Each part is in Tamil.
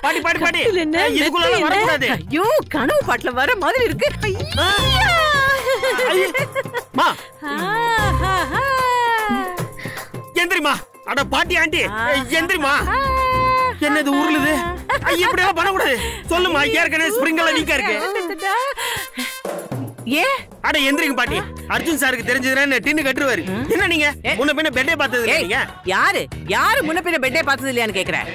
பாட்டி பாட்டி பாட்டி இதுக்குள்ள வர கூடாது. ஐயோ கனவு பாட்டுல வர மாதிரி இருக்கு. மா எந்திரிமா. அட பாட்டி ஆண்டி எந்திரிமா. என்னது உருளுது? இப்படி எல்லாம் பண்ணக்கூடாது. சொல்லுமா, ஏற்கனவே ஸ்ப்ரிங்கெல்லாம் வீக்கா இருக்கு. ஏ அட எந்திரிங்க பாட்டி. அர்ஜுன் சாருக்கு தெரிஞ்சதுன்னா டின்னு கட்டுருவாரு. என்ன நீங்க முன்ன பின்ன பெட்டே பார்த்தது இல்லையா? யாரு முன்ன பின்ன பெட்டே பார்த்தது இல்லையான்னு கேக்குறேன்.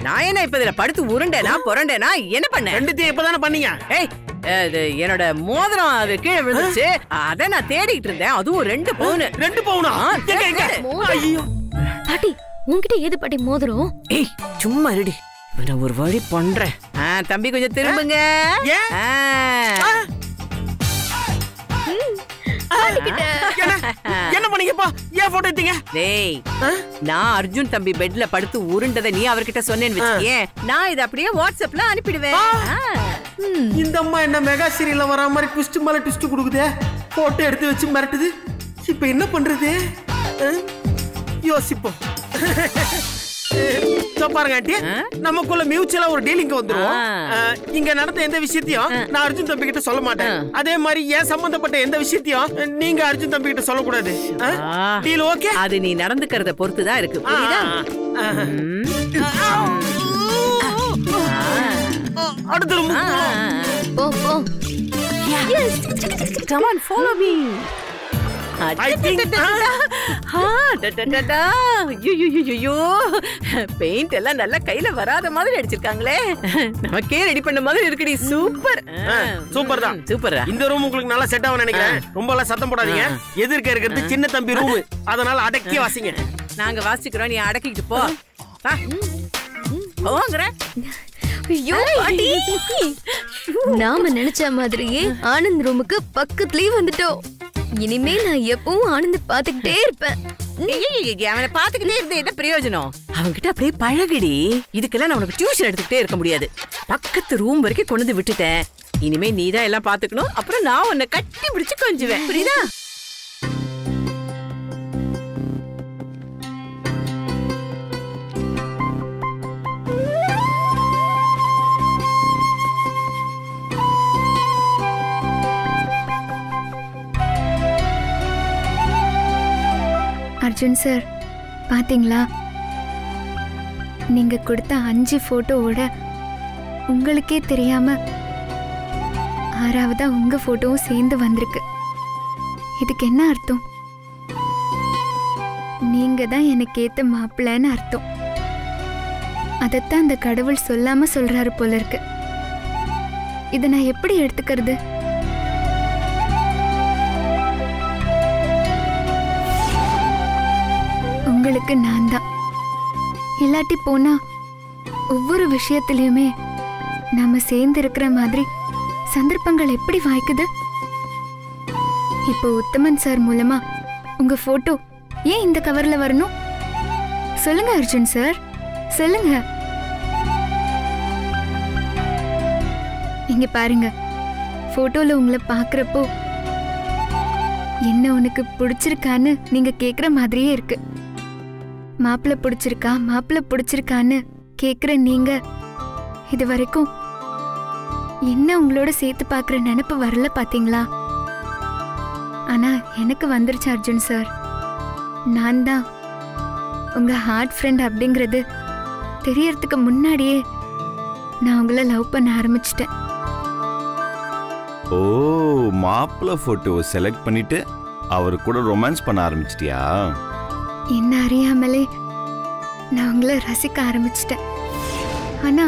நான் என்ன இப்ப இதுல படுத்து உருண்டேனா புரண்டேனா என்ன பண்ணேன்? ரெண்டுத்தையும் இப்பதானே பண்ணீங்க. என்னோட மோதிரம் அது கீழே விழுந்துச்சு. அத நான் தேடிட்டு இருந்தேன். அதுவும் 2 பவுன். 2 பவுனா? ஐயோ பாட்டி உன்கிட்ட ஏது பாட்டி மோதிரம்? சும்மா இருடி, நான் ஒரு வழி பண்றேன். தம்பி கொஞ்சம் திரும்புங்க. என்ன பண்ணீங்கப்பா? ஏன் போட்டோ எடுத்தீங்க? டேய், நான் அர்ஜுன் தம்பி பெட்ல படுத்து உருண்டதை நீ அவர்கிட்ட சொன்னேன்னு வச்சுக்கேன், நான் இத அப்படியே வாட்ஸ்அப்ல அனுப்பிடுவேன். இந்த அம்மா என்ன மெகா சீரியல்ல வர மாதிரி ட்விஸ்ட் மேல ட்விஸ்ட் கொடுக்குதே. போட்டோ எடுத்து வச்சு மிரட்டுது. இப்ப என்ன பண்றது? யோசிப்போம். பாருங்க ஆண்டி, நமக்குள்ள மியூச்சுவலா ஒரு டீலிங் வந்துரும். இங்க நடந்த எந்த விஷயத்தையும் நான் அர்ஜுன் தம்பி கிட்ட சொல்ல மாட்டேன். அதே மாதிரி ஏன் சம்பந்தப்பட்ட எந்த விஷயத்தையும் நீங்க அர்ஜுன் தம்பி கிட்ட சொல்லக்கூடாது. Deal okay? அது நீ நடந்துக்கிறத பொறுத்து தான் இருக்கு. புரியுதா? அடுத்து போ போ. Come on, follow me. Paint எல்லாம் நல்லா கையில வராத மாதிரி அடிச்சிருக்காங்களே. நமக்கே ரெடி பண்ண மாதிரி இருக்குடி. சூப்பர் சூப்பர் தான். சூப்பர். இந்த ரூம் உங்களுக்கு நல்லா செட் ஆகும் நினைக்கிறேன். ரொம்ப எல்லாம் சத்தம் போடாதீங்க. எதிர்க்க இருக்கிறது சின்ன தம்பி ரூம். அதனால அடக்கி வாசிங்க. நாங்க வாசிக்கிறோம், நீ அடக்கிட்டு போ. போங்கற. ஐயோ பாட்டி, நாம நினைச்ச மாதிரியே ஆனந்த் ரூமுக்கு பக்கத்துலயே வந்துட்டோம். இனிமே நான் எப்பவும் ஆனந்த் பாத்துக்கிட்டே இருப்பேன். அவனை பாத்துக்கிட்டே இருந்த என்ன பிரயோஜனம்? அவன்கிட்ட அப்படியே பழகிடி. இதுக்கெல்லாம் நான் உனக்கு டியூஷன் எடுத்துக்கிட்டே இருக்க முடியாது. பக்கத்து ரூம் வரைக்கும் கொண்டு வந்து விட்டுட்டேன். இனிமே நீதான் எல்லாம் பாத்துக்கணும். அப்புறம் நான் உன்னை கட்டி பிடிச்சு கொஞ்சுவேன். புரியுதா? அர்ஜுன் சார், பாத்தீங்களா? நீங்க கொடுத்த 5 போட்டோவோட உங்களுக்கே தெரியாம 6வதா உங்க போட்டோவும் சேர்ந்து வந்திருக்கு. இதுக்கு என்ன அர்த்தம்? நீங்க தான் எனக்கு ஏத்த மாப்பிள்ளைன்னு அர்த்தம். அதத்தான் அந்த கடவுள் சொல்லாம சொல்றாரு போல இருக்கு. இதை நான் எப்படி எடுத்துக்கிறது? உங்களுக்கு நான் தான். இல்லாட்டி போனா ஒவ்வொரு விஷயத்திலயுமே நாம சேர்ந்து இருக்கிற மாதிரி சந்தர்ப்பங்கள் எப்படி வாய்க்குது? இப்போ உத்தமன் சார் மூலமா உங்க போட்டோ ஏன் இந்த கவர்ல வரணும்? சொல்லுங்க அர்ஜுன் சார், சொல்லுங்க. இங்க பாருங்க, போட்டோல உங்களை பாக்குறப்போ என்ன உனக்கு பிடிச்சிருக்கான்னு நீங்க கேக்குற மாதிரியே இருக்கு. மாப்பிள்ள பிடிச்சிருக்கா மாப்பிள்ள பிடிச்சிருக்கான்னு கேக்குற நீங்க இது வரைக்கும் என்ன உங்களோட சேர்த்து பாக்குற நினைப்பு வரல பாத்தீங்களா? ஆனா எனக்கு வந்துருச்சு அர்ஜுன் சார். நான் தான் உங்க ஹார்ட் ஃப்ரெண்ட் அப்படிங்கிறது தெரியறதுக்கு முன்னாடியே நான் உங்களை லவ் பண்ண ஆரம்பிச்சிட்டேன். ஓ, மாப்பிள்ள போட்டோ செலக்ட் பண்ணிட்டு அவரு கூட ரொமான்ஸ் பண்ண ஆரம்பிச்சிட்டியா? என்ன அறியாமலே நான் உங்களை ரசிக்க ஆரம்பிச்சிட்டேன். ஆனா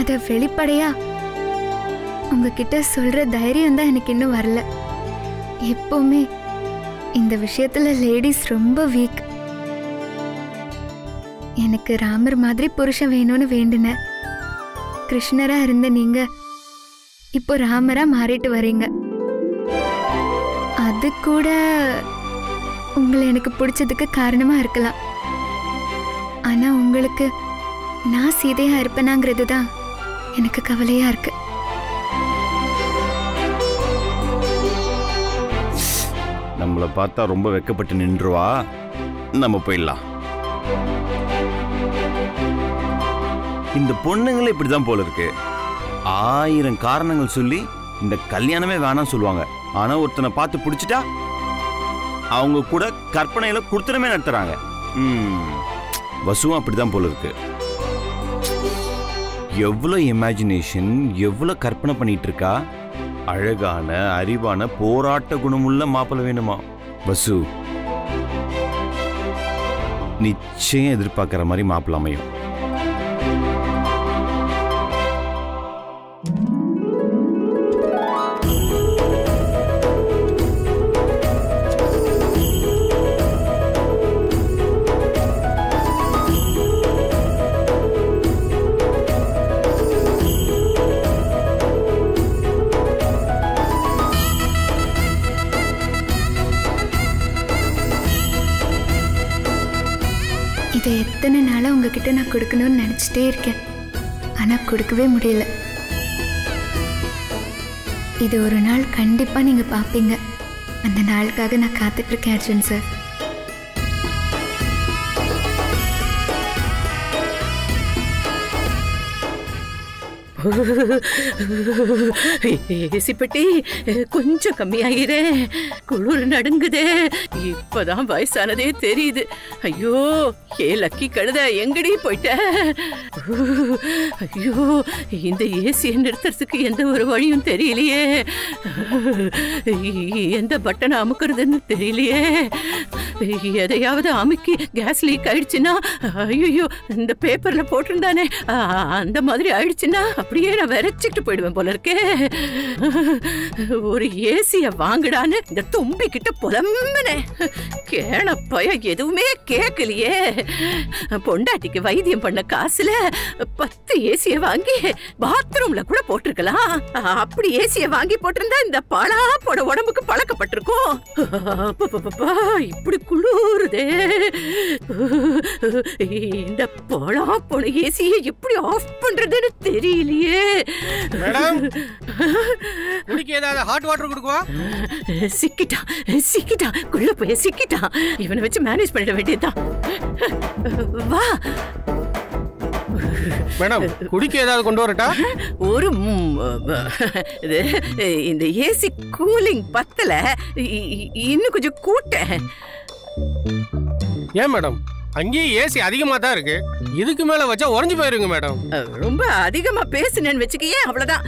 அத வெளிப்படையா உங்ககிட்ட சொல்ற தைரியம் தான் எனக்கு இன்னும் வரல. எப்பவுமே இந்த விஷயத்துல லேடிஸ் ரொம்ப வீக். எனக்கு ராமர் மாதிரி புருஷன் வேணும்னு வேண்டுனேன். கிருஷ்ணரா இருந்த நீங்க இப்போ ராமரா மாறிட்டு வரீங்க. அது கூட உங்களை எனக்கு பிடிச்சதுக்கு காரணமா இருக்கலாம். ஆனா உங்களுக்கு நான் சீதையா இருப்பேனாங்கிறது தான் எனக்கு கவலையா இருக்கு. நம்மள பார்த்தா ரொம்ப வெக்கப்பட்டு நின்றுவா. நம்ம போயிடலாம். இந்த பொண்ணுங்களே இப்படிதான் போல இருக்கு. 1000 காரணங்கள் சொல்லி இந்த கல்யாணமே வேணாம் சொல்லுவாங்க. ஆனா ஒருத்தனை பார்த்து பிடிச்சிட்டா அவங்க கூட கற்பனையில குடுத்தனமே நடத்துறாங்க. வசுவும் அப்படிதான் போல இருக்கு. எவ்வளவு இமேஜினேஷன், எவ்வளவு கற்பனை பண்ணிட்டு இருக்கா. அழகான அறிவான போராட்ட குணமுள்ள மாப்பிள்ளை வேணுமா வசு. நிச்சயம் எதிர்பார்க்கிற மாதிரி மாப்பிள்ளை அமையும். இதை எத்தனை நாளாக உங்ககிட்ட நான் கொடுக்கணும்னு நினச்சிட்டே இருக்கேன். ஆனால் கொடுக்கவே முடியல. இது ஒரு நாள் கண்டிப்பாக நீங்கள் பார்ப்பீங்க. அந்த நாளுக்காக நான் காத்துட்ருக்கேன் அர்ஜுன் சார். ஏசிப்பட்டி கொஞ்சம் கம்மியாகிறே. குளிர் நடுங்குதே. இப்பதான் வயசானதே தெரியுது. ஐயோ ஏ லக்கி கழுத எங்கடி போயிட்ட? ஐயோ இந்த ஏசியை நிறுத்துறதுக்கு எந்த ஒரு வழியும் தெரியலையே. எந்த பட்டனை அமுக்குறதுன்னு தெரியலையே. எதையாவது அமுக்கி கேஸ் லீக் ஆயிடுச்சுன்னா, ஐயோ இந்த பேப்பர்ல போட்டிருந்தானே அந்த மாதிரி ஆயிடுச்சுன்னா அப்படியே நான் விரைச்சிட்டு போயிடுவேன் போல இருக்கே. ஒரு ஏசிய வாங்குடான்னு இந்த தும்பி கிட்ட புலம்பனே. கேணப்பய எதுவுமே கேட்கலையே. பொண்டாட்டிக்கு வைத்தியம் பண்ண காசுல 10 ஏசிய வாங்கி பாத்ரூம்ல கூட போட்டிருக்கலாம். அப்படி ஏசிய வாங்கி போட்டிருந்தா இந்த பாலா போட உடம்புக்கு பழக்கப்பட்டிருக்கும். இப்படி குளிருதே. இந்த பாலா போன ஏசியை எப்படி ஆஃப் பண்றதுன்னு தெரியலையே. மேடம் குடிக்க ஏதாவது ஹாட் வாட்டர் கொடுக்குவா? சிக்கிட்டான் குள்ள போய் சிக்கிட்டான். இவனை வச்சு மேனேஜ் பண்ணிட வேண்டியதுதான். வா மேடம் குடிக்க ஏதாவது கொண்டு வரட்டா? ஒரு இந்த ஏசி கூலிங் பத்தல, இன்னும் கொஞ்சம் கூட்ட. ஏன் மேடம் அங்கேயே ஏசி அதிகமா தான் இருக்கு. இதுக்கு மேல வச்சா உறைஞ்சு போயிருங்க மேடம். ரொம்ப அதிகமா பேசுனேன்னு வச்சுக்கயே அவ்வளவுதான்.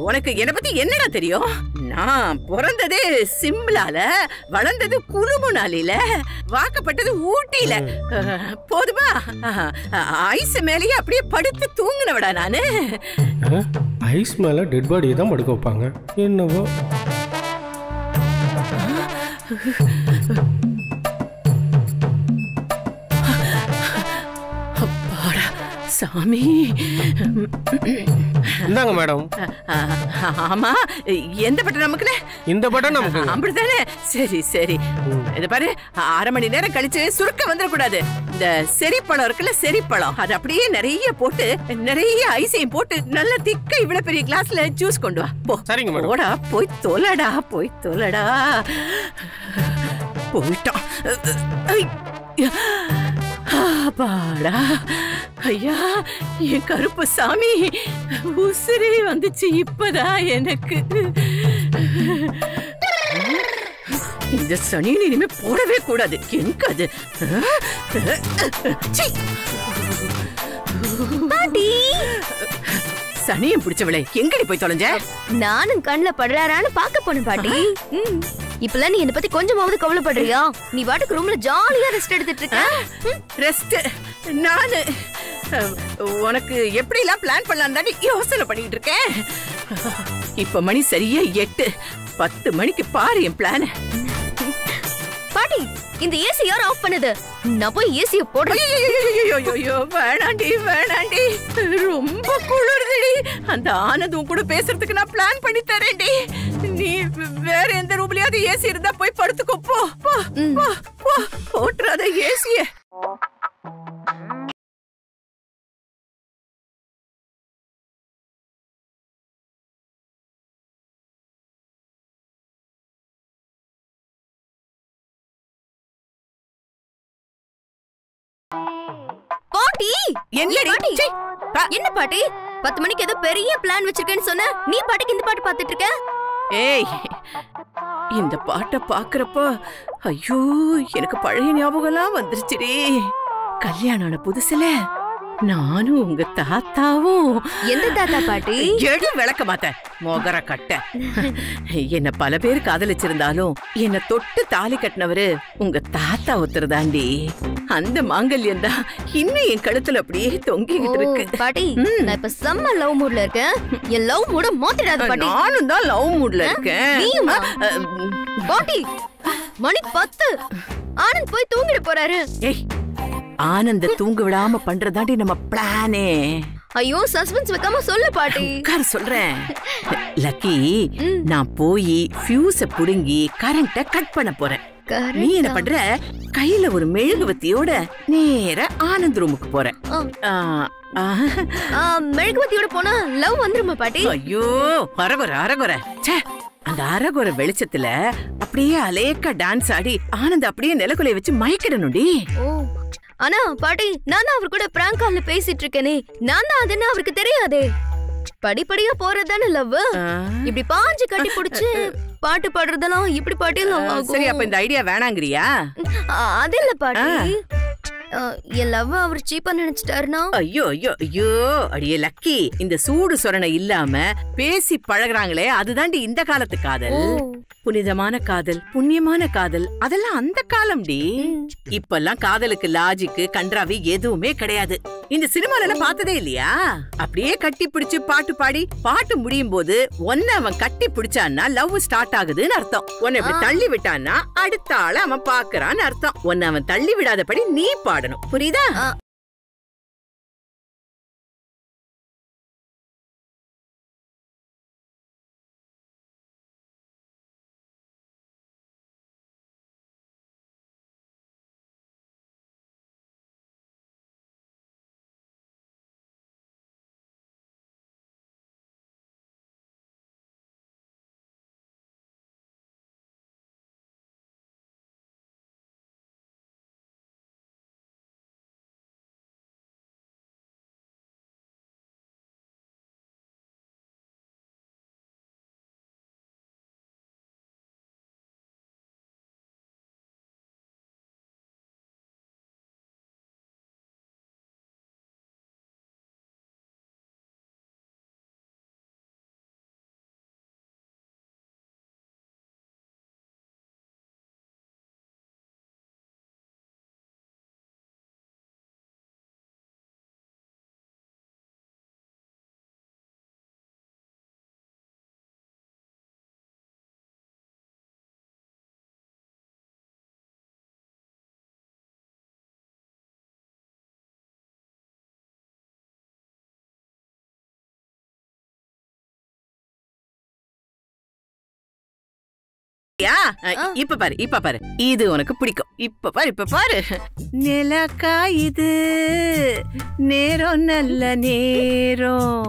உனக்கு என்ன பத்தி என்னடா தெரியும்? நான் பிறந்ததே சிம்லால, வளர்ந்தது குலுமுனாலில, வாக்கப்பட்டது ஊட்டியில. போதுமா? ஐஸ் மேலேயே அப்படியே படுத்து தூங்குனவடா நானு. ஐஸ் மேல டெட் பாடியை தான் படுக்க வைப்பாங்க என்னவோ. சாமி இந்தாங்க மேடம். ஆமா எந்த பட்டன் நமக்குன்னு? இந்த பட்டன் நமக்கு. அப்படித்தானே? சரி சரி. இத பாரு, 1/2 மணி நேரம் கழிச்சு சுருக்க வந்துடக்கூடாது. இந்த செரிப்பழம் இருக்குல்ல, செரிப்பழம் அது அப்படியே நிறைய போட்டு, நிறைய ஐஸையும் போட்டு நல்ல திக்க இவ்வளவு பெரிய கிளாஸ்ல ஜூஸ் கொண்டு வா. போ. சரிங்க மேடம். போடா, போய் தொலைடா, போய் தொலைடா. போயிட்டான். பாடா ஐயா, என் கருப்பு சாமி உசுரே வந்துச்சு இப்பதான் எனக்கு. இந்த சனியை இனிமே போடவே கூடாது. எங்க அது? சனியம் பிடிச்சவளே, எங்கடி போய் தொலைஞ்ச? நானும் கண்ணுல படுறாரான்னு பாக்க போனேன் பாட்டி. இப்பெல்லாம் நீ என்ன பத்தி கொஞ்சமாவது கவலைப்படுறியா? நீ பாட்டுக்கு ரூம்ல ஜாலியா ரெஸ்ட் எடுத்துட்டு இருக்க. ரெஸ்ட்? நானு உனக்கு எப்படி எல்லாம் பிளான் பண்ணலாம் யோசனை பண்ணிட்டு இருக்கேன். இப்ப மணி சரியா 8. 10 மணிக்கு பாரு என் பிளான். பாட்டி, இந்த ஏசி யார் ஆஃப் பண்ணது? நான் போய் ஏசிய போடுறேன். வேணாண்டி வேணாண்டி, ரொம்ப குளிருதுடி. அந்த ஆனதும் கூட பேசுறதுக்கு நான் பிளான் பண்ணி தரேன்டி. நீ வேற எந்த ரூம்லயாவது ஏசி இருந்தா போய் படுத்துக்கோ. போ போ போ, போட்டுறாத ஏசிய. பாட்டி, என்னடி? என்ன பாட்டி 10 மணிக்கு ஏதோ பெரிய பிளான் வச்சிருக்கேன்னு சொன்ன, நீ பாட்டுக்கு இந்த பாட்டு பாத்துட்டு இருக்க? ஏய், இந்த பாட்டை பாக்குறப்ப ஐயோ எனக்கு பழைய ஞாபகம்லாம் வந்துருச்சுடி. கல்யாணம் ஆன புதுசுல நானும் உங்க தாத்தாவும். எந்த தாத்தா பாட்டி? எடு விளக்க மாத்த மோகர கட்ட. என்ன பல பேர் காதலிச்சிருந்தாலும் என்ன தொட்டு தாலி கட்டினவரு உங்க தாத்தா ஒருத்தருதாண்டி. அந்த மாங்கல்யம் தான் இன்னும் என் கழுத்துல அப்படியே தொங்கிக்கிட்டு இருக்கு. பாட்டி நான் இப்ப செம்ம லவ் மூட்ல இருக்கேன். என் லவ் மூட மாத்திடாத பாட்டி. நானும் தான் லவ் மூட்ல இருக்கேன். நீயுமா? பாட்டி மணி 10. ஆனந்த் போய் தூங்கிட போறாரு. ஏய், ஆனந்த தூங்க விடாம பண்றதாண்டி நம்ம பிளானே. ஐயோ சஸ்பென்ஸ் வைக்காம சொல்லு பாட்டி. உட்கார சொல்றேன். லக்கி, நான் போய் ஃபியூஸ புடுங்கி கரண்ட கட் பண்ண போறேன். நீ என்ன பண்ற? கையில ஒரு மெழுகுவத்தியோட நேர ஆனந்த் ரூமுக்கு போற. மெழுகுவத்தியோட போனா லவ் வந்துருமா பாட்டி? ஐயோ அரகுற. அந்த அரகுற வெளிச்சத்துல அப்படியே அலேக்கா டான்ஸ் ஆடி ஆனந்த் அப்படியே நிலக்குலைய வச்சு மயக்கிடணும்டி. ஆனா பாட்டி நான் தான் அவர் கூட பிராங்க் கால்ல பேசிட்டு இருக்கேனே, நான் தான் அதுன்னு அவருக்கு தெரியாதே. படிப்படியா போறதுதானே லவ். இப்படி பாஞ்சு கட்டி புடிச்சு பாட்டு பாடுறதெல்லாம் இப்படி பாட்டியெல்லாம் ஆகும். சரி, அப்ப இந்த ஐடியா வேணாங்கறியா? அது இல்ல பாட்டி, என் லவ் அவர் சீப்பா நினைச்சிட்டாருனா. ஐயோ அடியே லக்கி, இந்த சூடு சொரணை இல்லாம பேசி பழகுறாங்களே அதுதாண்டி இந்த காலத்து காதல். புனிதமான காதல், புண்ணியமான காதல், அதெல்லாம் அந்த காலம்டி. இப்பெல்லாம் காதலுக்கு லாஜிக்கு கன்றாவி எதுவுமே கிடையாது. இந்த சினிமால எல்லாம் பார்த்ததே இல்லையா? அப்படியே கட்டி பிடிச்சு பாட்டு பாடி பாட்டு முடியும் போது ஒன்ன அவன் கட்டி பிடிச்சான்னா லவ் ஸ்டார்ட் ஆகுதுன்னு அர்த்தம். உன்னை இப்படி தள்ளி விட்டான்னா அடுத்த ஆள அவன் பாக்குறான்னு அர்த்தம். உன்னை அவன் தள்ளி விடாதபடி நீ பாடணும், புரியுதா? இப்ப பாரு இது உனக்கு பிடிக்கும். இப்ப பாரு நிலக்கா இது நேரம் நல்ல நேரம்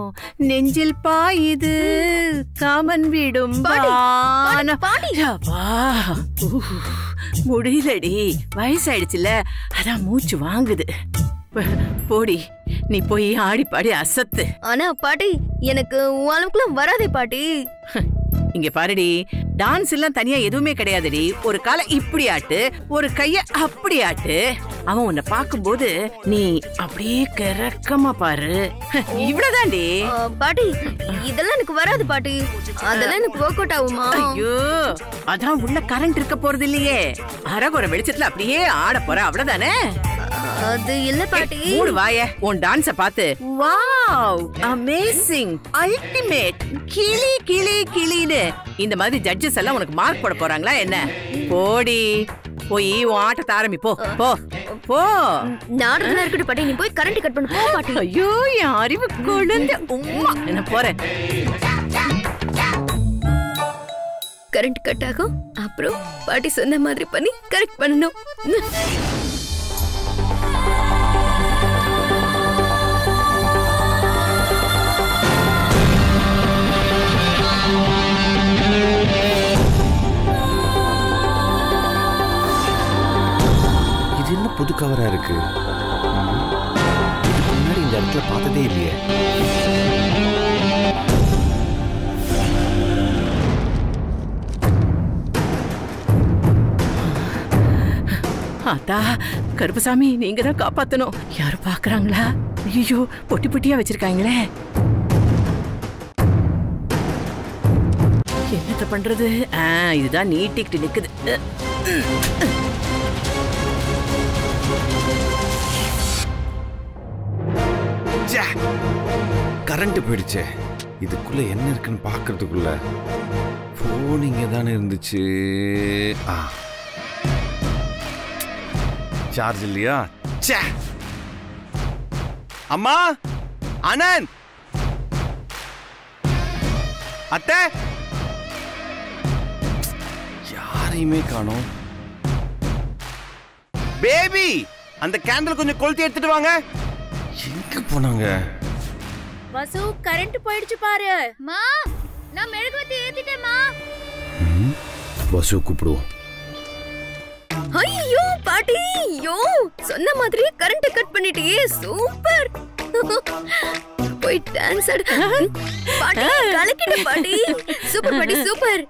நெஞ்சில் பாயுது காமன் விடும் முடியலடி, வயசாயிடுச்சுல அதான் மூச்சு வாங்குது. போடி, நீ போய் ஆடி பாடி அசத்து. ஆனா பாட்டி எனக்கு அளவுக்குலாம் வராதே பாட்டி. இங்க பாருடி, டான்ஸ் எல்லாம் தனியா எதுவுமே கிடையாதுடி. ஒரு காலை இப்படி ஆட்டு, ஒரு கைய அப்படி ஆட்டு. அவன் உன்னை பாக்கும்போது நீ அப்படியே கிறக்கமா பாரு, இவ்வளவுதான்டி. பாட்டி இதெல்லாம் எனக்கு வராது பாட்டி, அதெல்லாம் எனக்கு ஒர்க் அவுட் ஆகுமா? ஐயோ, அதான் உள்ள கரண்ட் இருக்க போறது இல்லையே, அரகுற வெளிச்சத்துல அப்படியே ஆட போற, அவ்வளவுதானே. அது இல்ல பாட்டி. மூடு வாய, உன் டான்ஸ பாத்து வாவ் அமேசிங் அல்டிமேட் கிளி கிளி கிளின்னு இந்த மாதிரி ஜட்ஜஸ் எல்லாம் உனக்கு மார்க் போட போறாங்களா என்ன? போடி, போய் உன் ஆட்டத்தை ஆரம்பி. போ போ போ. நாடகம் இருக்கட்டும் பாட்டி, நீ போய் கரண்ட் கட் பண்ணு போ பாட்டி. ஐயோ, என் அறிவு குழந்தை உம்மா. என்ன போறேன். கரண்ட் கட் ஆகும், அப்புறம் பாட்டி சொன்ன மாதிரி பண்ணி கரெக்ட் பண்ணணும். புது கவரா இருக்கு. இதுக்கு முன்னாடி இந்த பார்க்ல பார்த்ததே இல்லையே. அத்தா கருப்பசாமி, நீங்க தான் காப்பாத்தணும். யாரும் பாக்குறாங்களா? ஐயோ, பொட்டி பொட்டியா வச்சிருக்காங்களே. என்னத்த பண்றது? இதுதான் நீட்டிக்கிட்டு நிக்குது. கரண்ட் போயிடுச்சு. இதுக்குள்ள என்ன இருக்குன்னு பாக்குறதுக்குள்ள போன் இங்க தானே இருந்துச்சு. சார்ஜ் இல்லையா? அம்மா, ஆனந்த், அத்தை, யாரையுமே காணோம். பேபி, அந்த கேண்டில் கொஞ்சம் கொளுத்தி எடுத்துட்டு வாங்க. எங்க போனாங்க? வசு, கரண்ட் போயிடுச்சு பாரு. மா, நான் மெழுகுவர்த்தி ஏத்திட்டேன்மா. வசு கூப்பிடுவோம். ஐயோ பாட்டி, ஐயோ, சொன்ன மாதிரி கரண்ட் கட் பண்ணிட்டியே. சூப்பர். போய் டான்ஸ் ஆடு பாட்டி. கலக்கிட்ட பாட்டி. சூப்பர் பாட்டி, சூப்பர்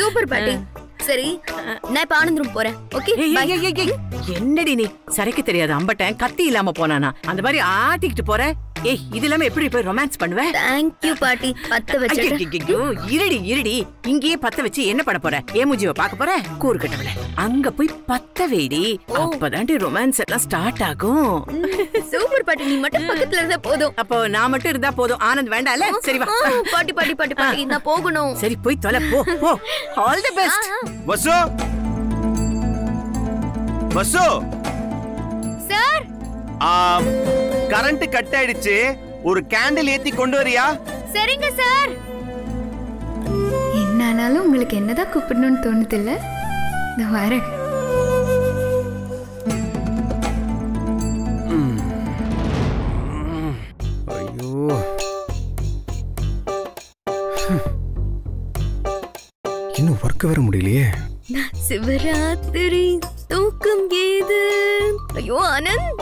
சூப்பர் பாட்டி. சரி, நான் இப்ப ஆனந்த் ரூம் போறேன். ஓகே, என்னடி நீ சரைக்கு தெரியாது அம்பட்டேன் கத்தி இல்லாம போனானா? அந்த மாதிரி ஆட்டிக்கிட்டு போற. ஏய், இது இல்லாம எப்படி போய் ரொமான்ஸ் பண்ணுவ? தேங்க் யூ பாட்டி. பத்த வச்சு இருடி இருடி, இங்கேயே பத்த வச்சு என்ன பண்ண போற? ஏமுஜிவ பாக்க போற? கூறு கட்டவள, அங்க போய் பத்த வேடி. அப்பதாண்டி ரொமான்ஸ் எல்லாம் ஸ்டார்ட் ஆகும். சூப்பர் பாட்டி, நீ மட்டும் பக்கத்துல இருந்தா போதும். அப்போ நான் மட்டும் இருந்தா போதும், ஆனந்த் வேண்டாம்ல? சரி வா. பாட்டி பாட்டி பாட்டி பாட்டி, நான் போகணும். சரி, போய் தொலை போ போ. All the best. Vasu, Vasu sir, current cut ஆயிடுச்சு. ஒரு கேண்டில் ஏத்தி கொண்டு வரியா? சரிங்க சார். என்னானாலும் உங்களுக்கு என்னதான் கூப்பிடணும்னு தோணுது இல்ல? இந்த வரேன். ஐயோ, இன்னும் ஒர்க் வர முடியலையே. சிவராத்திரி தூக்கம் ஏது? ஐயோ ஆனந்த்,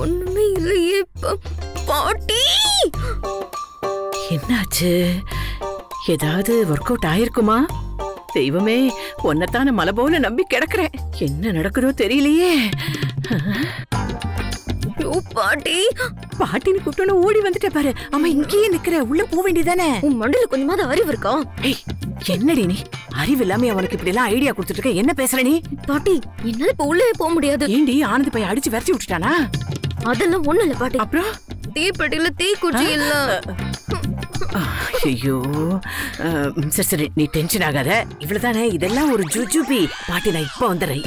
ஒண்ணுமே இல்லையே பாட்டி. என்னாச்சு? ஏதாவது ஒர்க் அவுட் ஆயிருக்குமா? தெய்வமே, ஒன்னத்தான மலை போல நம்பி கிடக்குறேன். என்ன நடக்குதோ தெரியலையே. பாட்டி, பாட்டின்னு கூப்பிட்டோன்னு ஓடி வந்துட்ட பாரு. அம்மா, இங்கேயே நிக்கிற, உள்ள போக வேண்டியதானே? உன் மண்டல கொஞ்சமாவது அறிவு இருக்கா? என்னடி நீ? அறிவு இல்லாம அவனுக்கு இப்படி எல்லாம் ஐடியா கொடுத்துட்டு இருக்க. என்ன பேசுற நீ? பாட்டி, என்னால இப்ப உள்ளே போக முடியாது. ஏண்டி, ஆனந்த் பையன் அடிச்சு விரட்டி விட்டுட்டானா? அதெல்லாம் ஒண்ணு இல்ல பாட்டி. அப்புறம் தீப்பெட்டியில தீ குச்சி இல்ல. ஐயோ, சரி சரி, நீ டென்ஷன் ஆகாத. இவ்வளவுதானே, இதெல்லாம் ஒரு ஜுஜுபி. பாட்டி, நான் இப்ப வந்துடுறேன்.